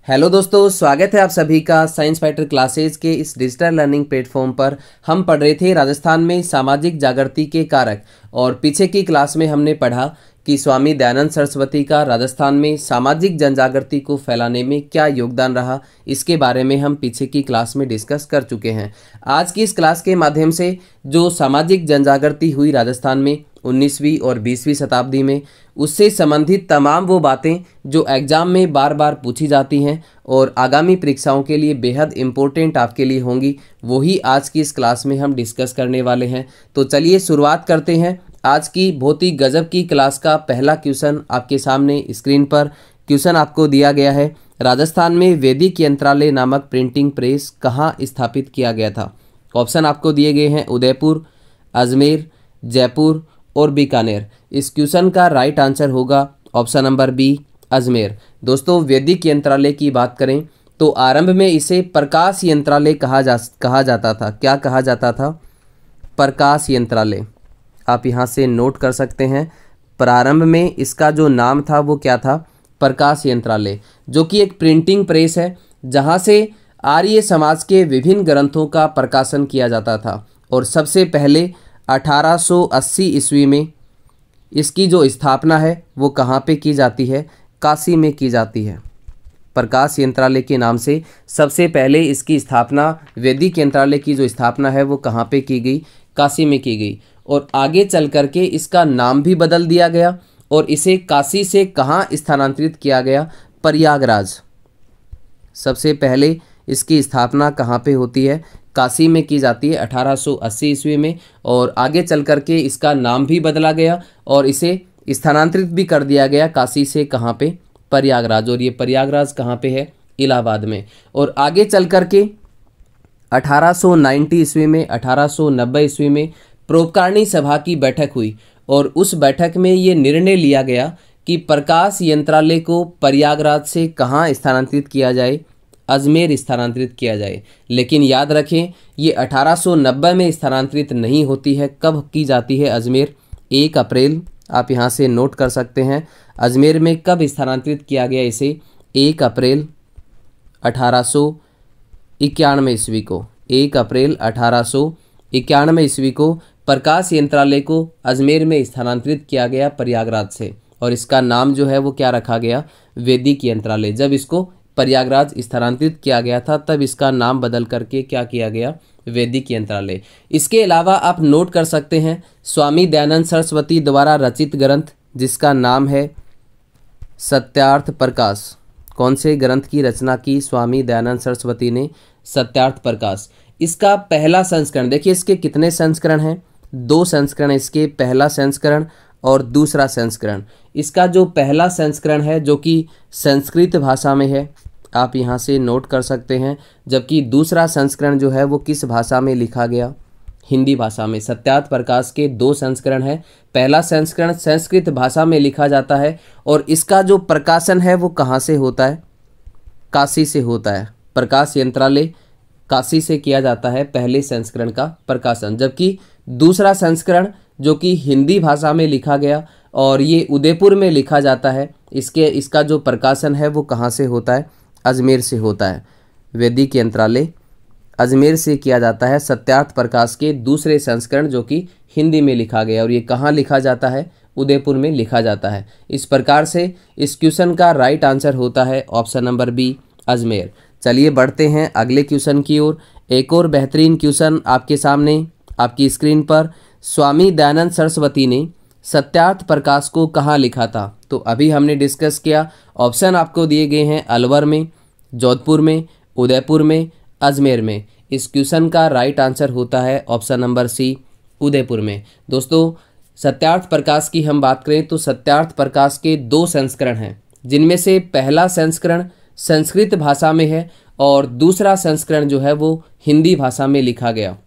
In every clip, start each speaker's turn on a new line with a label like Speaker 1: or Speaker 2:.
Speaker 1: Hello दोस्तों, स्वागत है आप सभी का साइंस फाइटर क्लासेज के इस डिजिटल लर्निंग प्लेटफॉर्म पर। हम पढ़ रहे थे राजस्थान में सामाजिक जागृति के कारक, और पीछे की क्लास में हमने पढ़ा कि स्वामी दयानंद सरस्वती का राजस्थान में सामाजिक जनजागृति को फैलाने में क्या योगदान रहा, इसके बारे में हम पीछे की क्लास में डिस्कस कर चुके हैं। आज की इस क्लास के माध्यम से जो सामाजिक जनजागृति हुई राजस्थान में 19वीं और 20वीं शताब्दी में, उससे संबंधित तमाम वो बातें जो एग्जाम में बार बार पूछी जाती हैं और आगामी परीक्षाओं के लिए बेहद इम्पोर्टेंट आपके लिए होंगी, वही आज की इस क्लास में हम डिस्कस करने वाले हैं। तो चलिए शुरुआत करते हैं आज की बहुत ही गजब की क्लास का। पहला क्वेश्चन आपके सामने स्क्रीन पर क्वेश्चन आपको दिया गया है। राजस्थान में वैदिक यंत्रालय नामक प्रिंटिंग प्रेस कहाँ स्थापित किया गया था? ऑप्शन आपको दिए गए हैं उदयपुर, अजमेर, जयपुर और बीकानेर। इस क्वेश्चन का राइट आंसर होगा ऑप्शन नंबर बी, अजमेर। दोस्तों, वैदिक यंत्रालय की बात करें तो आरंभ में इसे प्रकाश यंत्रालय कहा जाता था। क्या कहा जाता था? प्रकाश यंत्रालय। आप यहाँ से नोट कर सकते हैं। प्रारंभ में इसका जो नाम था वो क्या था? प्रकाश यंत्रालय, जो कि एक प्रिंटिंग प्रेस है जहाँ से आर्य समाज के विभिन्न ग्रंथों का प्रकाशन किया जाता था। और सबसे पहले 1880 ईस्वी में इसकी जो स्थापना है वो कहाँ पे की जाती है? काशी में की जाती है। प्रकाश यंत्रालय के नाम से सबसे पहले इसकी स्थापना, वैदिक यंत्रालय की जो स्थापना है वो कहाँ पे की गई? काशी में की गई। और आगे चल करके इसका नाम भी बदल दिया गया और इसे काशी से कहाँ स्थानांतरित किया गया? प्रयागराज। सबसे पहले इसकी स्थापना कहाँ पे होती है? काशी में की जाती है 1880 ईस्वी में, और आगे चल करके इसका नाम भी बदला गया और इसे स्थानांतरित भी कर दिया गया काशी से कहाँ पे? प्रयागराज। और ये प्रयागराज कहाँ पे है? इलाहाबाद में। और आगे चल करके 1890 ईस्वी में, 1890 ईस्वी में परोपकारिणी सभा की बैठक हुई और उस बैठक में ये निर्णय लिया गया कि प्रकाश यंत्रालय को प्रयागराज से कहाँ स्थानांतरित किया जाए? अजमेर स्थानांतरित किया जाए। लेकिन याद रखें, ये 1890 में स्थानांतरित नहीं होती है। कब की जाती है अजमेर? 1 अप्रैल। आप यहाँ से नोट कर सकते हैं। अजमेर में कब स्थानांतरित किया गया इसे? 1 अप्रैल 1891 ईस्वी को। 1 अप्रैल 1891 ईस्वी को प्रकाश यंत्रालय को अजमेर में स्थानांतरित किया गया प्रयागराज से, और इसका नाम जो है वो क्या रखा गया? वैदिक यंत्रालय। जब इसको प्रयागराज स्थानांतरित किया गया था तब इसका नाम बदल करके क्या किया गया? वैदिक यंत्रालय। इसके अलावा आप नोट कर सकते हैं स्वामी दयानंद सरस्वती द्वारा रचित ग्रंथ जिसका नाम है सत्यार्थ प्रकाश। कौन से ग्रंथ की रचना की स्वामी दयानंद सरस्वती ने? सत्यार्थ प्रकाश। इसका पहला संस्करण, देखिए इसके कितने संस्करण हैं? 2 संस्करण इसके, पहला संस्करण और दूसरा संस्करण। इसका जो पहला संस्करण है जो कि संस्कृत भाषा में है, आप यहाँ से नोट कर सकते हैं। जबकि दूसरा संस्करण जो है वो किस भाषा में लिखा गया? हिंदी भाषा में। सत्यार्थ प्रकाश के 2 संस्करण हैं। पहला संस्करण संस्कृत भाषा में लिखा जाता है और इसका जो प्रकाशन है वो कहाँ से होता है? काशी से होता है। प्रकाश यंत्रालय काशी से किया जाता है पहले संस्करण का प्रकाशन। जबकि दूसरा संस्करण जो कि हिंदी भाषा में लिखा गया और ये उदयपुर में लिखा जाता है, इसका जो प्रकाशन है वो कहाँ से होता है? अजमेर से होता है। वैदिक यंत्रालय अजमेर से किया जाता है सत्यार्थ प्रकाश के दूसरे संस्करण जो कि हिंदी में लिखा गया, और ये कहाँ लिखा जाता है? उदयपुर में लिखा जाता है। इस प्रकार से इस क्वेश्चन का राइट आंसर होता है ऑप्शन नंबर बी, अजमेर। चलिए बढ़ते हैं अगले क्वेश्चन की ओर। एक और बेहतरीन क्वेश्चन आपके सामने आपकी स्क्रीन पर। स्वामी दयानंद सरस्वती ने सत्यार्थ प्रकाश को कहाँ लिखा था? तो अभी हमने डिस्कस किया। ऑप्शन आपको दिए गए हैं अलवर में, जोधपुर में, उदयपुर में, अजमेर में। इस क्वेश्चन का राइट आंसर होता है ऑप्शन नंबर सी, उदयपुर में। दोस्तों, सत्यार्थ प्रकाश की हम बात करें तो सत्यार्थ प्रकाश के 2 संस्करण हैं, जिनमें से पहला संस्करण संस्कृत भाषा में है और दूसरा संस्करण जो है वो हिंदी भाषा में लिखा गया।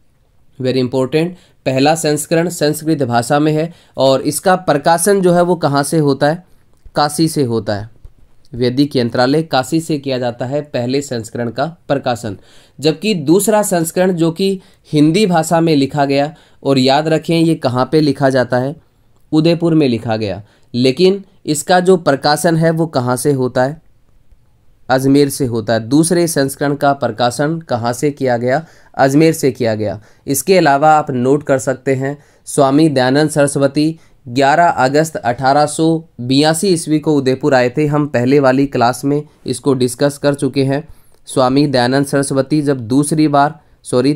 Speaker 1: वेरी इंपॉर्टेंट, पहला संस्करण संस्कृत भाषा में है और इसका प्रकाशन जो है वो कहाँ से होता है? काशी से होता है। वैदिक यंत्रालय काशी से किया जाता है पहले संस्करण का प्रकाशन। जबकि दूसरा संस्करण जो कि हिंदी भाषा में लिखा गया, और याद रखें ये कहाँ पे लिखा जाता है? उदयपुर में लिखा गया। लेकिन इसका जो प्रकाशन है वो कहाँ से होता है? अजमेर से होता है। दूसरे संस्करण का प्रकाशन कहाँ से किया गया? अजमेर से किया गया। इसके अलावा आप नोट कर सकते हैं स्वामी दयानंद सरस्वती 11 अगस्त 1882 ईस्वी को उदयपुर आए थे। हम पहले वाली क्लास में इसको डिस्कस कर चुके हैं। स्वामी दयानंद सरस्वती जब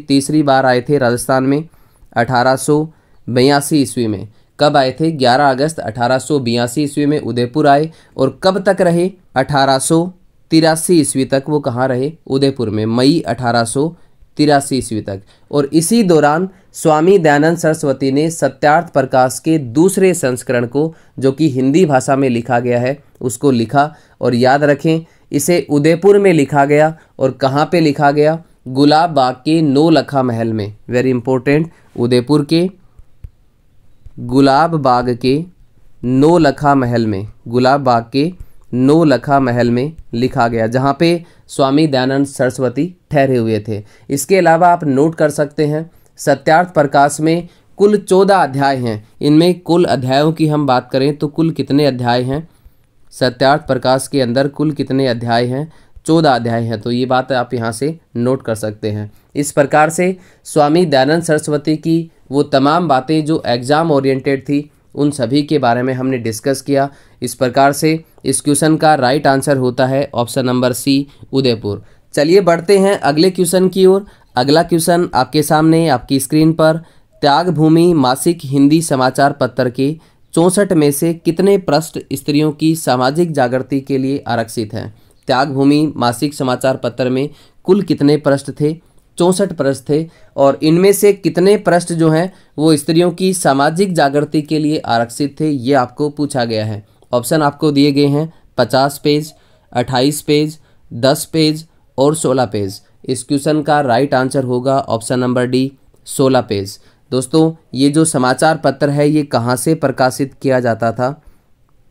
Speaker 1: तीसरी बार आए थे राजस्थान में 1882 ईस्वी में। कब आए थे? 11 अगस्त 1882 ईस्वी में उदयपुर आए। और कब तक रहे? 1883 ईस्वी तक वो कहाँ रहे? उदयपुर में, मई 1883 ईस्वी तक। और इसी दौरान स्वामी दयानंद सरस्वती ने सत्यार्थ प्रकाश के दूसरे संस्करण को, जो कि हिंदी भाषा में लिखा गया है, उसको लिखा। और याद रखें, इसे उदयपुर में लिखा गया। और कहाँ पे लिखा गया? गुलाब बाग के नौलखा महल में। वेरी इंपॉर्टेंट, उदयपुर के गुलाब बाग के नौलखा महल में, गुलाब बाग के नौलखा महल में लिखा गया, जहाँ पे स्वामी दयानंद सरस्वती ठहरे हुए थे। इसके अलावा आप नोट कर सकते हैं सत्यार्थ प्रकाश में कुल 14 अध्याय हैं। इनमें कुल अध्यायों की हम बात करें तो कुल कितने अध्याय हैं? सत्यार्थ प्रकाश के अंदर कुल कितने अध्याय हैं? 14 अध्याय हैं। तो ये बात आप यहाँ से नोट कर सकते हैं। इस प्रकार से स्वामी दयानंद सरस्वती की वो तमाम बातें जो एग्ज़ाम ओरिएंटेड थी, उन सभी के बारे में हमने डिस्कस किया। इस प्रकार से इस क्वेश्चन का राइट आंसर होता है ऑप्शन नंबर सी, उदयपुर। चलिए बढ़ते हैं अगले क्वेश्चन की ओर। अगला क्वेश्चन आपके सामने आपकी स्क्रीन पर, त्यागभूमि मासिक हिंदी समाचार पत्र के 64 में से कितने पृष्ठ स्त्रियों की सामाजिक जागृति के लिए आरक्षित हैं? त्यागभूमि मासिक समाचार पत्र में कुल कितने पृष्ठ थे? 64 पृष्ठ थे। और इनमें से कितने पृष्ठ जो हैं वो स्त्रियों की सामाजिक जागृति के लिए आरक्षित थे, ये आपको पूछा गया है। ऑप्शन आपको दिए गए हैं 50 पेज, 28 पेज, 10 पेज और 16 पेज। इस क्वेश्चन का राइट आंसर होगा ऑप्शन नंबर डी, 16 पेज। दोस्तों, ये जो समाचार पत्र है ये कहाँ से प्रकाशित किया जाता था?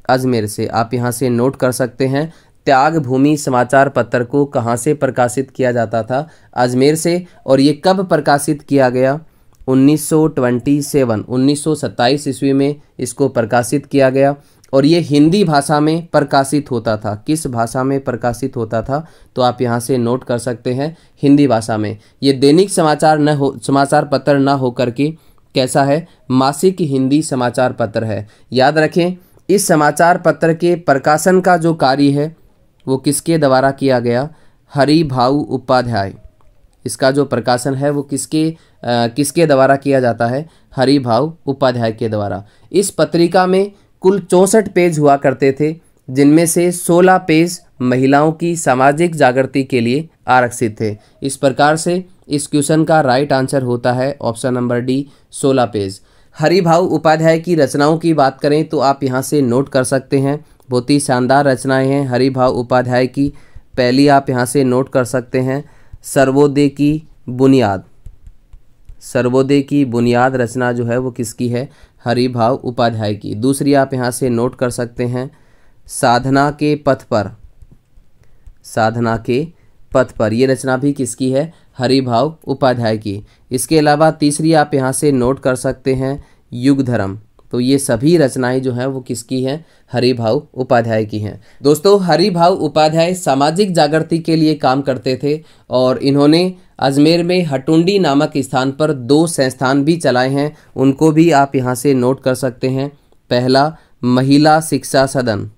Speaker 1: अजमेर से। आप यहाँ से नोट कर सकते हैं त्यागभूमि समाचार पत्र को कहाँ से प्रकाशित किया जाता था? अजमेर से। और ये कब प्रकाशित किया गया? 1927 ईस्वी में इसको प्रकाशित किया गया। और ये हिंदी भाषा में प्रकाशित होता था। किस भाषा में प्रकाशित होता था? तो आप यहाँ से नोट कर सकते हैं हिंदी भाषा में। ये दैनिक समाचार पत्र न हो करके कैसा है? मासिक हिंदी समाचार पत्र है। याद रखें, इस समाचार पत्र के प्रकाशन का जो कार्य है वो किसके द्वारा किया गया? हरिभाऊ उपाध्याय। इसका जो प्रकाशन है वो किसके द्वारा किया जाता है? हरिभाऊ उपाध्याय के द्वारा। इस पत्रिका में कुल 64 पेज हुआ करते थे, जिनमें से 16 पेज महिलाओं की सामाजिक जागृति के लिए आरक्षित थे। इस प्रकार से इस क्वेश्चन का राइट आंसर होता है option number D, 16 page. Haribhau Upadhyay की रचनाओं की बात करें तो आप यहाँ से नोट कर सकते हैं, बहुत ही शानदार रचनाएं हैं हरिभाऊ उपाध्याय की। पहली आप यहाँ से नोट कर सकते हैं सर्वोदय की बुनियाद। सर्वोदय की बुनियाद रचना जो है वो किसकी है? हरिभाऊ उपाध्याय की। दूसरी आप यहाँ से नोट कर सकते हैं साधना के पथ पर। साधना के पथ पर ये रचना भी किसकी है? हरिभाऊ उपाध्याय की। इसके अलावा तीसरी आप यहाँ से नोट कर सकते हैं युग धर्म। तो ये सभी रचनाएं जो हैं वो किसकी हैं? हरिभाऊ उपाध्याय की हैं। दोस्तों, हरिभाऊ उपाध्याय सामाजिक जागृति के लिए काम करते थे और इन्होंने अजमेर में हटुंडी नामक स्थान पर 2 संस्थान भी चलाए हैं। उनको भी आप यहाँ से नोट कर सकते हैं। पहला, महिला शिक्षा सदन।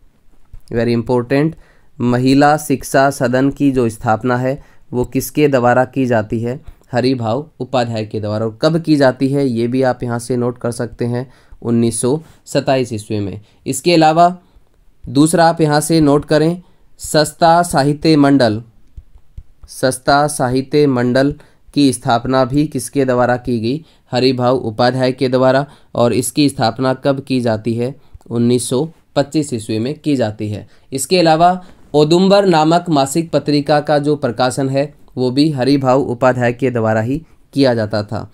Speaker 1: वेरी इंपॉर्टेंट, महिला शिक्षा सदन की जो स्थापना है वो किसके द्वारा की जाती है? हरिभाऊ उपाध्याय के द्वारा। और कब की जाती है ये भी आप यहाँ से नोट कर सकते हैं, 1927 ईस्वी में। इसके अलावा दूसरा आप यहाँ से नोट करें सस्ता साहित्य मंडल। सस्ता साहित्य मंडल की स्थापना भी किसके द्वारा की गई? हरिभाऊ उपाध्याय के द्वारा। और इसकी स्थापना कब की जाती है? 1925 ईस्वी में की जाती है। इसके अलावा औदुंबर नामक मासिक पत्रिका का जो प्रकाशन है वो भी हरिभाऊ उपाध्याय के द्वारा ही किया जाता था।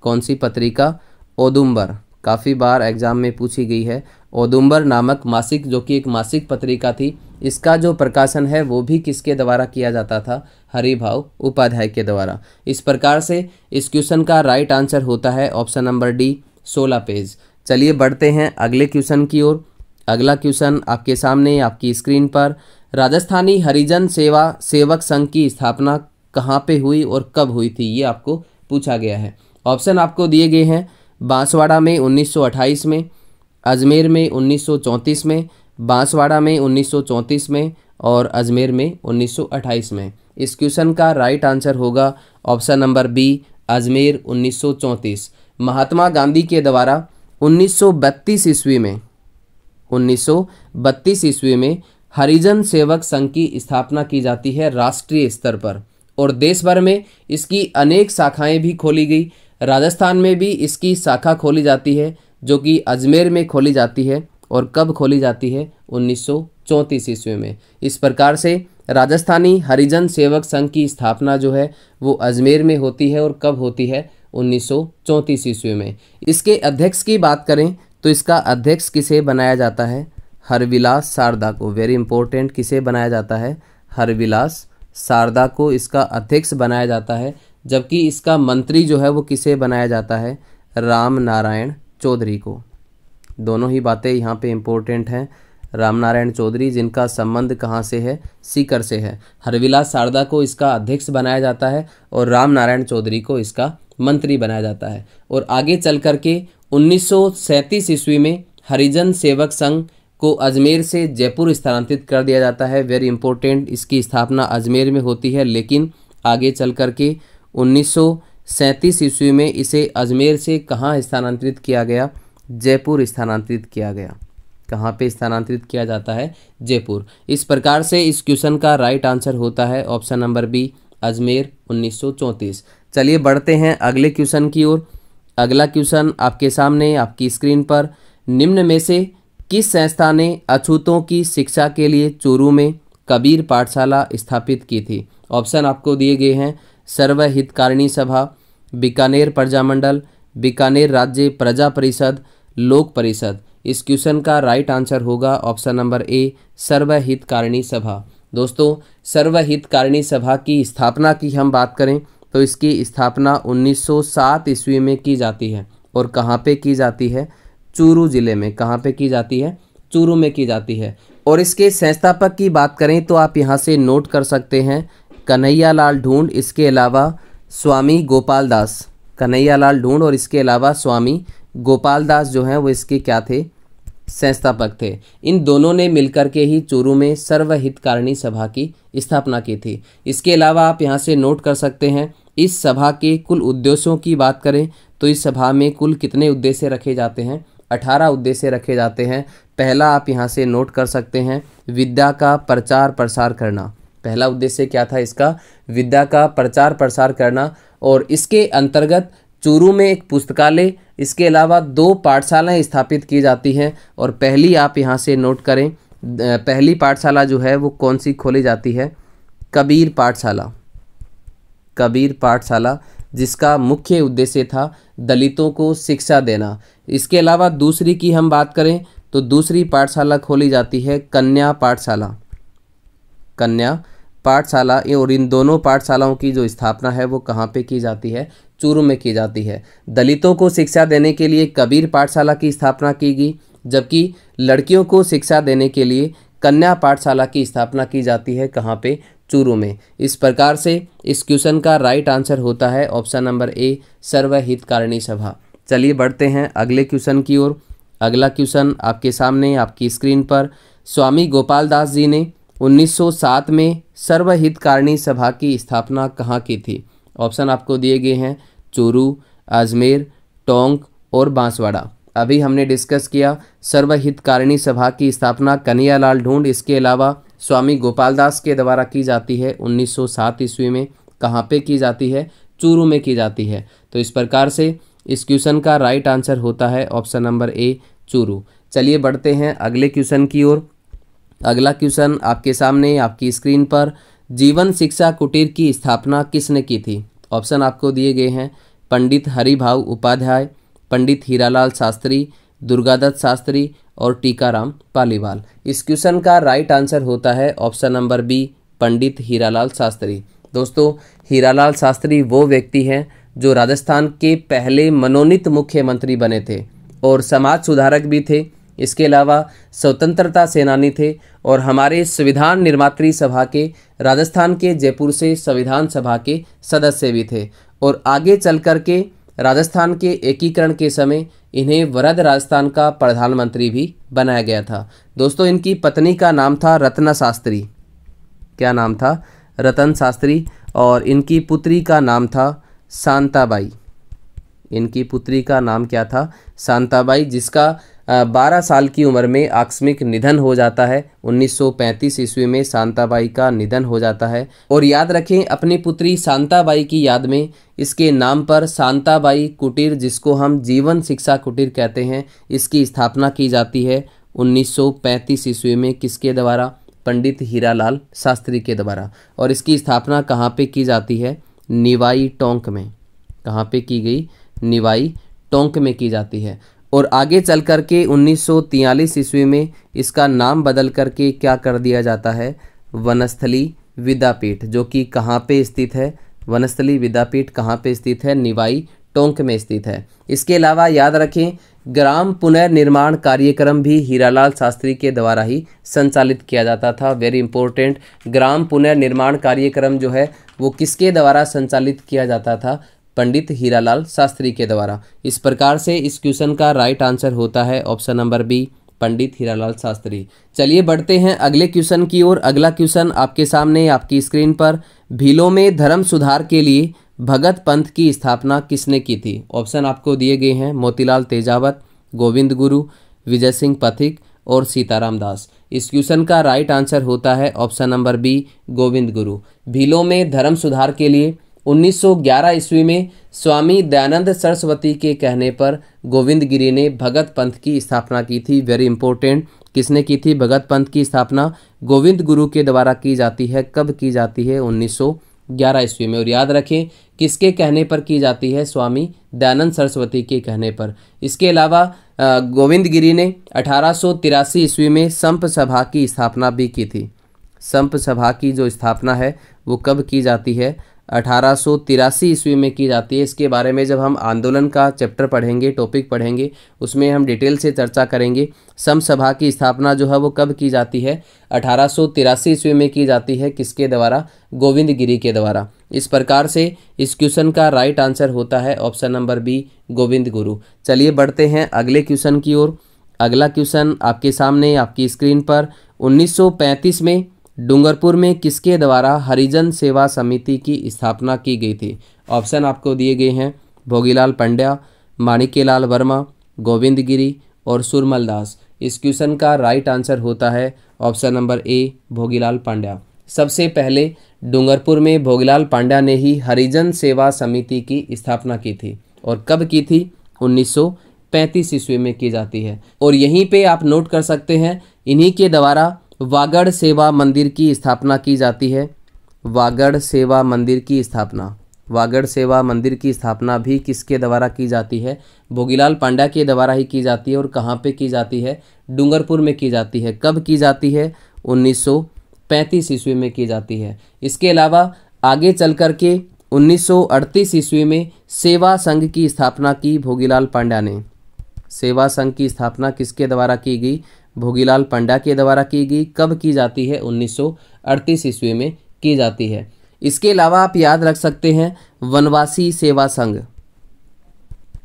Speaker 1: कौन सी पत्रिका? औदुंबर। काफ़ी बार एग्जाम में पूछी गई है। औदुंबर नामक मासिक, जो कि एक मासिक पत्रिका थी, इसका जो प्रकाशन है वो भी किसके द्वारा किया जाता था? हरिभाऊ उपाध्याय के द्वारा। इस प्रकार से इस क्वेश्चन का राइट आंसर होता है ऑप्शन नंबर डी, 16 पेज। चलिए बढ़ते हैं अगले क्वेश्चन की ओर। अगला क्वेश्चन आपके सामने आपकी स्क्रीन पर, राजस्थानी हरिजन सेवा सेवक संघ की स्थापना कहाँ पे हुई और कब हुई थी, ये आपको पूछा गया है। ऑप्शन आपको दिए गए हैं, बांसवाड़ा में 1928 में, अजमेर में 1934 में, बांसवाड़ा में 1934 में और अजमेर में 1928 में। इस क्वेश्चन का राइट आंसर होगा option number B, Ajmer 1934। Mahatma Gandhi के द्वारा 1932 ईस्वी में हरिजन सेवक संघ की स्थापना की जाती है राष्ट्रीय स्तर पर, और देश भर में इसकी अनेक शाखाएं भी खोली गई। राजस्थान में भी इसकी शाखा खोली जाती है जो कि अजमेर में खोली जाती है, और कब खोली जाती है, 1934 ईस्वी में। इस प्रकार से राजस्थानी हरिजन सेवक संघ की स्थापना जो है वो अजमेर में होती है, और कब होती है, 1934 ईस्वी में। इसके अध्यक्ष की बात करें तो इसका अध्यक्ष किसे बनाया जाता है, हरविलास सारदा को। वेरी इंपॉर्टेंट, किसे बनाया जाता है, हरविलास सारदा को इसका अध्यक्ष बनाया जाता है। जबकि इसका मंत्री जो है वो किसे बनाया जाता है, राम नारायण चौधरी को। दोनों ही बातें यहाँ पे इम्पोर्टेंट हैं। राम नारायण चौधरी जिनका संबंध कहाँ से है, सीकर से है। हरविलास सारदा को इसका अध्यक्ष बनाया जाता है और राम नारायण चौधरी को इसका मंत्री बनाया जाता है। और आगे चल करके 1937 ईस्वी में हरिजन सेवक संघ को अजमेर से जयपुर स्थानांतरित कर दिया जाता है। वेरी इंपॉर्टेंट, इसकी स्थापना अजमेर में होती है, लेकिन आगे चल करके 1937 ईस्वी में इसे अजमेर से कहाँ स्थानांतरित किया गया, जयपुर स्थानांतरित किया गया। कहाँ पे स्थानांतरित किया जाता है, जयपुर। इस प्रकार से इस क्वेश्चन का राइट आंसर होता है ऑप्शन नंबर बी, अजमेर 1934। चलिए बढ़ते हैं अगले क्वेश्चन की ओर। अगला क्वेश्चन आपके सामने आपकी स्क्रीन पर, निम्न में से किस संस्था ने अछूतों की शिक्षा के लिए चूरू में कबीर पाठशाला स्थापित की थी। ऑप्शन आपको दिए गए हैं, सर्वहितकारिणी सभा, बीकानेर प्रजामंडल, बीकानेर राज्य प्रजा परिषद, लोक परिषद। इस क्वेश्चन का राइट आंसर होगा ऑप्शन नंबर ए, सर्वहितकारिणी सभा। दोस्तों, सर्वहितकारिणी सभा की स्थापना की हम बात करें तो इसकी स्थापना 1907 ईस्वी में की जाती है, और कहाँ पे की जाती है, चूरू जिले में। कहाँ पे की जाती है, चूरू में की जाती है। और इसके संस्थापक की बात करें तो आप यहाँ से नोट कर सकते हैं, कन्हैयालाल ढूंढ, इसके अलावा स्वामी गोपाल दास। कन्हैयालाल ढूंढ और इसके अलावा स्वामी गोपाल दास जो हैं वो इसके क्या थे, संस्थापक थे। इन दोनों ने मिलकर के ही चूरू में सर्वहितकारिणी सभा की स्थापना की थी। इसके अलावा आप यहाँ से नोट कर सकते हैं, इस सभा के कुल उद्देश्यों की बात करें तो इस सभा में कुल कितने उद्देश्य रखे जाते हैं, 18 उद्देश्य रखे जाते हैं। पहला आप यहाँ से नोट कर सकते हैं, विद्या का प्रचार प्रसार करना। पहला उद्देश्य क्या था इसका, विद्या का प्रचार प्रसार करना। और इसके अंतर्गत चूरू में एक पुस्तकालय, इसके अलावा 2 पाठशालाएं स्थापित की जाती हैं। और पहली आप यहाँ से नोट करें, पहली पाठशाला जो है वो कौन सी खोली जाती है, कबीर पाठशाला। कबीर पाठशाला, जिसका मुख्य उद्देश्य था दलितों को शिक्षा देना। इसके अलावा दूसरी की हम बात करें तो दूसरी पाठशाला खोली जाती है कन्या पाठशाला। कन्या पाठशाला, और इन दोनों पाठशालाओं की जो स्थापना है वो कहाँ पे की जाती है, चूरू में की जाती है। दलितों को शिक्षा देने के लिए कबीर पाठशाला की स्थापना की गई, जबकि लड़कियों को शिक्षा देने के लिए कन्या पाठशाला की स्थापना की जाती है, कहाँ पे, चूरू में। इस प्रकार से इस क्वेश्चन का राइट आंसर होता है ऑप्शन नंबर ए, सर्वहितकारिणी सभा। चलिए बढ़ते हैं अगले क्वेश्चन की ओर। अगला क्वेश्चन आपके सामने आपकी स्क्रीन पर, स्वामी गोपाल दास जी ने 1907 में सर्वहितकारिणी सभा की स्थापना कहाँ की थी। ऑप्शन आपको दिए गए हैं, चूरू, अजमेर, टोंक और बांसवाड़ा। अभी हमने डिस्कस किया सर्वहितकारिणी सभा की स्थापना कन्हैयालाल ढूंढ, इसके अलावा स्वामी गोपाल दास के द्वारा की जाती है 1907 ईस्वी में। कहाँ पे की जाती है, चूरू में की जाती है। तो इस प्रकार से इस क्वेश्चन का राइट आंसर होता है ऑप्शन नंबर ए, चूरू। चलिए बढ़ते हैं अगले क्वेश्चन की ओर। अगला क्वेश्चन आपके सामने आपकी स्क्रीन पर, जीवन शिक्षा कुटीर की स्थापना किसने की थी। ऑप्शन आपको दिए गए हैं, पंडित हरिभाऊ उपाध्याय, पंडित हीरालाल शास्त्री, दुर्गादत्त शास्त्री और टीकाराम पालीवाल। इस क्वेश्चन का राइट आंसर होता है ऑप्शन नंबर बी, पंडित हीरालाल शास्त्री। दोस्तों, हीरालाल शास्त्री वो व्यक्ति हैं जो राजस्थान के पहले मनोनीत मुख्यमंत्री बने थे और समाज सुधारक भी थे। इसके अलावा स्वतंत्रता सेनानी थे और हमारे संविधान निर्मात्री सभा के राजस्थान के जयपुर से संविधान सभा के सदस्य भी थे। और आगे चल कर के राजस्थान के एकीकरण के समय इन्हें वरद राजस्थान का प्रधानमंत्री भी बनाया गया था। दोस्तों, इनकी पत्नी का नाम था रत्न शास्त्री। क्या नाम था? रतन शास्त्री। और इनकी पुत्री का नाम था शांताबाई। इनकी पुत्री का नाम क्या था? शांताबाई, जिसका 12 साल की उम्र में आकस्मिक निधन हो जाता है। 1935 ईस्वी में शांताबाई का निधन हो जाता है। और याद रखें, अपनी पुत्री शांताबाई की याद में इसके नाम पर शांताबाई कुटीर, जिसको हम जीवन शिक्षा कुटीर कहते हैं, इसकी स्थापना की जाती है 1935 ईस्वी में। किसके द्वारा? पंडित हीरालाल शास्त्री के द्वारा। और इसकी स्थापना कहाँ पे की जाती है? निवाई टोंक में। कहाँ पे की गई? निवाई टोंक में की जाती है। और आगे चल कर के 1943 ईस्वी में इसका नाम बदल करके क्या कर दिया जाता है? वनस्थली विद्यापीठ, जो कि कहाँ पे स्थित है? वनस्थली विद्यापीठ कहाँ पे स्थित है? निवाई टोंक में स्थित है। इसके अलावा याद रखें, ग्राम पुनर्निर्माण कार्यक्रम भी हीरालाल शास्त्री के द्वारा ही संचालित किया जाता था। वेरी इंपॉर्टेंट, ग्राम पुनर्निर्माण कार्यक्रम जो है वो किसके द्वारा संचालित किया जाता था? पंडित हीरालाल शास्त्री के द्वारा। इस प्रकार से इस क्वेश्चन का राइट आंसर होता है ऑप्शन नंबर बी, पंडित हीरालाल शास्त्री। चलिए बढ़ते हैं अगले क्वेश्चन की ओर। अगला क्वेश्चन आपके सामने आपकी स्क्रीन पर, भीलों में धर्म सुधार के लिए भगत पंथ की स्थापना किसने की थी? ऑप्शन आपको दिए गए हैं, मोतीलाल तेजावत, गोविंद गुरु, विजय सिंह पथिक और सीताराम दास। इस क्वेश्चन का राइट आंसर होता है option number B, Govind Guru. भीलों में धर्म सुधार के लिए 1911 ईस्वी में स्वामी दयानंद सरस्वती के कहने पर गोविंद गिरी ने भगत पंथ की स्थापना की थी। वेरी इंपॉर्टेंट, किसने की थी भगत पंथ की स्थापना? गोविंद गुरु के द्वारा की जाती है। कब की जाती है? 1911 ईस्वी में। और याद रखें, किसके कहने पर की जाती है? स्वामी दयानंद सरस्वती के कहने पर। इसके अलावा गोविंद गिरी ने 1883 ईस्वी में संप सभा की स्थापना भी की थी। संप सभा की जो स्थापना है वो कब की जाती है? 1883 ईस्वी में की जाती है। इसके बारे में जब हम आंदोलन का चैप्टर पढ़ेंगे, टॉपिक पढ़ेंगे, उसमें हम डिटेल से चर्चा करेंगे। संप सभा की स्थापना जो है वो कब की जाती है? 1883 ईस्वी में की जाती है। किसके द्वारा? गोविंद गिरी के द्वारा। इस प्रकार से इस क्वेश्चन का राइट आंसर होता है option number B, Govind Guru. चलिए बढ़ते हैं अगले क्वेश्चन की ओर। अगला क्वेश्चन आपके सामने आपकी स्क्रीन पर, 1935 में डूंगरपुर में किसके द्वारा हरिजन सेवा समिति की स्थापना की गई थी? ऑप्शन आपको दिए गए हैं, भोगीलाल पंड्या, माणिक्यलाल वर्मा, गोविंद गिरी और सुरमल दास। इस क्वेश्चन का राइट आंसर होता है option number A, Bhogilal Pandya. सबसे पहले डूंगरपुर में भोगीलाल पांड्या ने ही हरिजन सेवा समिति की स्थापना की थी। और कब की थी? 1935 ईस्वी में की जाती है। और यहीं पे आप नोट कर सकते हैं, इन्हीं के द्वारा वागड़ सेवा मंदिर की स्थापना की जाती है। वागड़ सेवा मंदिर की स्थापना, वागड़ सेवा मंदिर की स्थापना भी किसके द्वारा की जाती है? भोगीलाल पांड्या के द्वारा ही की जाती है। और कहाँ पे की जाती है? डूंगरपुर में की जाती है। कब की जाती है? 1935 ईस्वी में की जाती है। इसके अलावा आगे चल कर के 1938 ईस्वी में सेवा संघ की स्थापना की भोगीलाल पांड्या ने। सेवा संघ की स्थापना किसके द्वारा की गई? भोगीलाल पांड्या के द्वारा की गई। कब की जाती है? 1938 ईस्वी में की जाती है। इसके अलावा आप याद रख सकते हैं वनवासी सेवा संघ,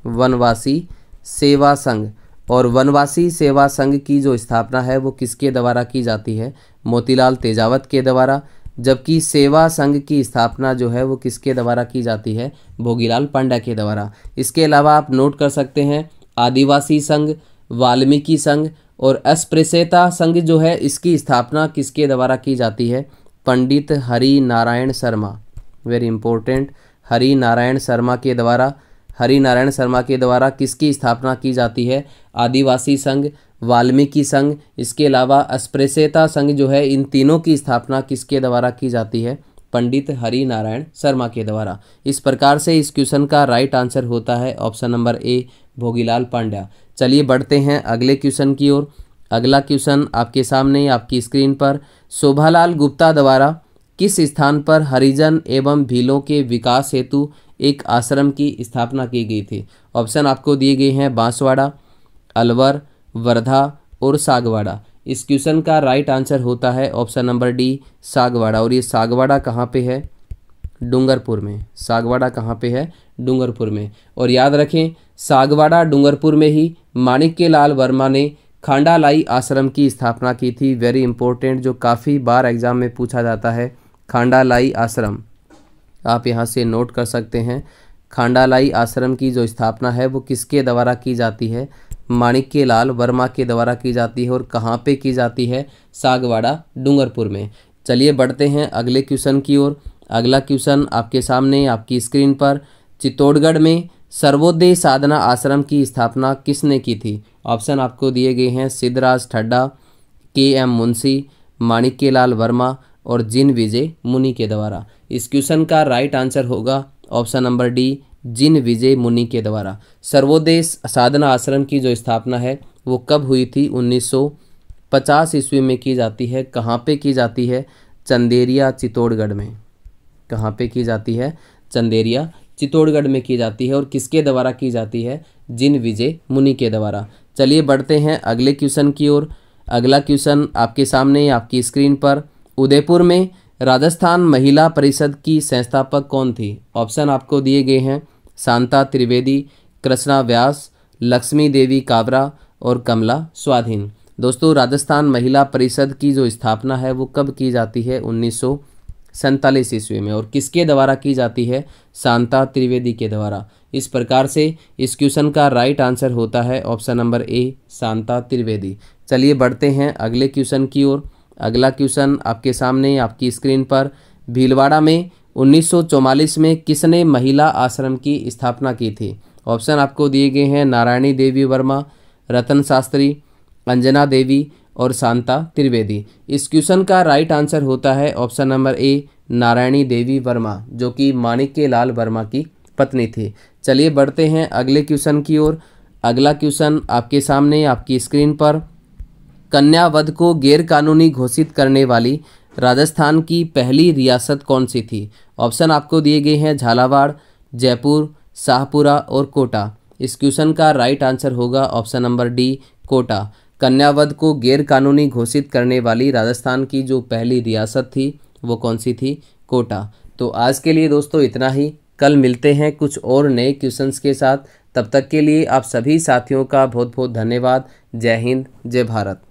Speaker 1: वनवासी सेवा संघ। और वनवासी सेवा संघ की जो स्थापना है वो किसके द्वारा की जाती है? मोतीलाल तेजावत के द्वारा। जबकि सेवा संघ की स्थापना जो है वो किसके द्वारा की जाती है? भोगीलाल पांड्या के द्वारा। इसके अलावा आप नोट कर सकते हैं आदिवासी संघ, वाल्मीकि संघ और अस्पृश्यता संघ जो है इसकी स्थापना किसके द्वारा की जाती है? पंडित हरि नारायण शर्मा। वेरी इंपॉर्टेंट, हरि नारायण शर्मा के द्वारा। हरि नारायण शर्मा के द्वारा किसकी स्थापना की जाती है? आदिवासी संघ, वाल्मीकि संघ, इसके अलावा अस्पृश्यता संघ जो है, इन तीनों की स्थापना किसके द्वारा की जाती है? पंडित हरि नारायण शर्मा के द्वारा। इस प्रकार से इस क्वेश्चन का राइट आंसर होता है option number A, Bhogilal Pandya. चलिए बढ़ते हैं अगले क्वेश्चन की ओर। अगला क्वेश्चन आपके सामने आपकी स्क्रीन पर, शोभालाल गुप्ता द्वारा किस स्थान पर हरिजन एवं भीलों के विकास हेतु एक आश्रम की स्थापना की गई थी? ऑप्शन आपको दिए गए हैं बांसवाड़ा, अलवर, वर्धा और सागवाड़ा। इस क्वेश्चन का राइट आंसर होता है ऑप्शन नंबर डी, सागवाड़ा। और ये सागवाड़ा कहाँ पे है? डूंगरपुर में। सागवाड़ा कहाँ पे है? डूंगरपुर में। और याद रखें, सागवाड़ा डूंगरपुर में ही माणिक्यलाल वर्मा ने खांडालाई आश्रम की स्थापना की थी। वेरी इंपॉर्टेंट, जो काफ़ी बार एग्जाम में पूछा जाता है। खांडालाई आश्रम आप यहाँ से नोट कर सकते हैं। खांडालाई आश्रम की जो स्थापना है वो किसके द्वारा की जाती है? माणिक्यलाल वर्मा के द्वारा की जाती है। और कहाँ पे की जाती है? सागवाड़ा डूंगरपुर में। चलिए बढ़ते हैं अगले क्वेश्चन की ओर। अगला क्वेश्चन आपके सामने आपकी स्क्रीन पर। चित्तौड़गढ़ में सर्वोदय साधना आश्रम की स्थापना किसने की थी? ऑप्शन आपको दिए गए हैं सिद्धराज ठड्डा, के.एम. मुंशी, माणिक्यलाल वर्मा और जिन विजय मुनि के द्वारा। इस क्वेश्चन का राइट आंसर होगा ऑप्शन नंबर डी, जिन विजय मुनि के द्वारा। सर्वोदय साधना आश्रम की जो स्थापना है वो कब हुई थी? 1950 ईस्वी में की जाती है। कहाँ पे की जाती है? चंदेरिया चित्तौड़गढ़ में। कहाँ पे की जाती है? चंदेरिया चित्तौड़गढ़ में की जाती है। और किसके द्वारा की जाती है? जिन विजय मुनि के द्वारा। चलिए बढ़ते हैं अगले क्वेश्चन की ओर। अगला क्वेश्चन आपके सामने आपकी स्क्रीन पर। उदयपुर में राजस्थान महिला परिषद की संस्थापक कौन थी? ऑप्शन आपको दिए गए हैं शांता त्रिवेदी, कृष्णा व्यास, लक्ष्मी देवी काबरा और कमला स्वाधीन। दोस्तों, राजस्थान महिला परिषद की जो स्थापना है वो कब की जाती है? 1947 ईस्वी में। और किसके द्वारा की जाती है? शांता त्रिवेदी के द्वारा। इस प्रकार से इस क्वेश्चन का राइट आंसर होता है option number A, Shanta Trivedi. चलिए बढ़ते हैं अगले क्वेश्चन की ओर। अगला क्वेश्चन आपके सामने आपकी स्क्रीन पर। भीलवाड़ा में 1944 में किसने महिला आश्रम की स्थापना की थी? ऑप्शन आपको दिए गए हैं नारायणी देवी वर्मा, रतन शास्त्री, अंजना देवी और शांता त्रिवेदी। इस क्वेश्चन का राइट आंसर होता है ऑप्शन नंबर ए, नारायणी देवी वर्मा, जो कि माणिक्यलाल वर्मा की पत्नी थी। चलिए बढ़ते हैं अगले क्वेश्चन की ओर। अगला क्वेश्चन आपके सामने आपकी स्क्रीन पर। कन्या वध को गैरकानूनी घोषित करने वाली राजस्थान की पहली रियासत कौन सी थी? ऑप्शन आपको दिए गए हैं झालावाड़, जयपुर, शाहपुरा और कोटा। इस क्वेश्चन का राइट आंसर होगा ऑप्शन नंबर डी, कोटा। कन्या वध को गैरकानूनी घोषित करने वाली राजस्थान की जो पहली रियासत थी वो कौन सी थी? कोटा। तो आज के लिए दोस्तों इतना ही। कल मिलते हैं कुछ और नए क्वेश्चंस के साथ। तब तक के लिए आप सभी साथियों का बहुत बहुत धन्यवाद। जय हिंद, जय भारत।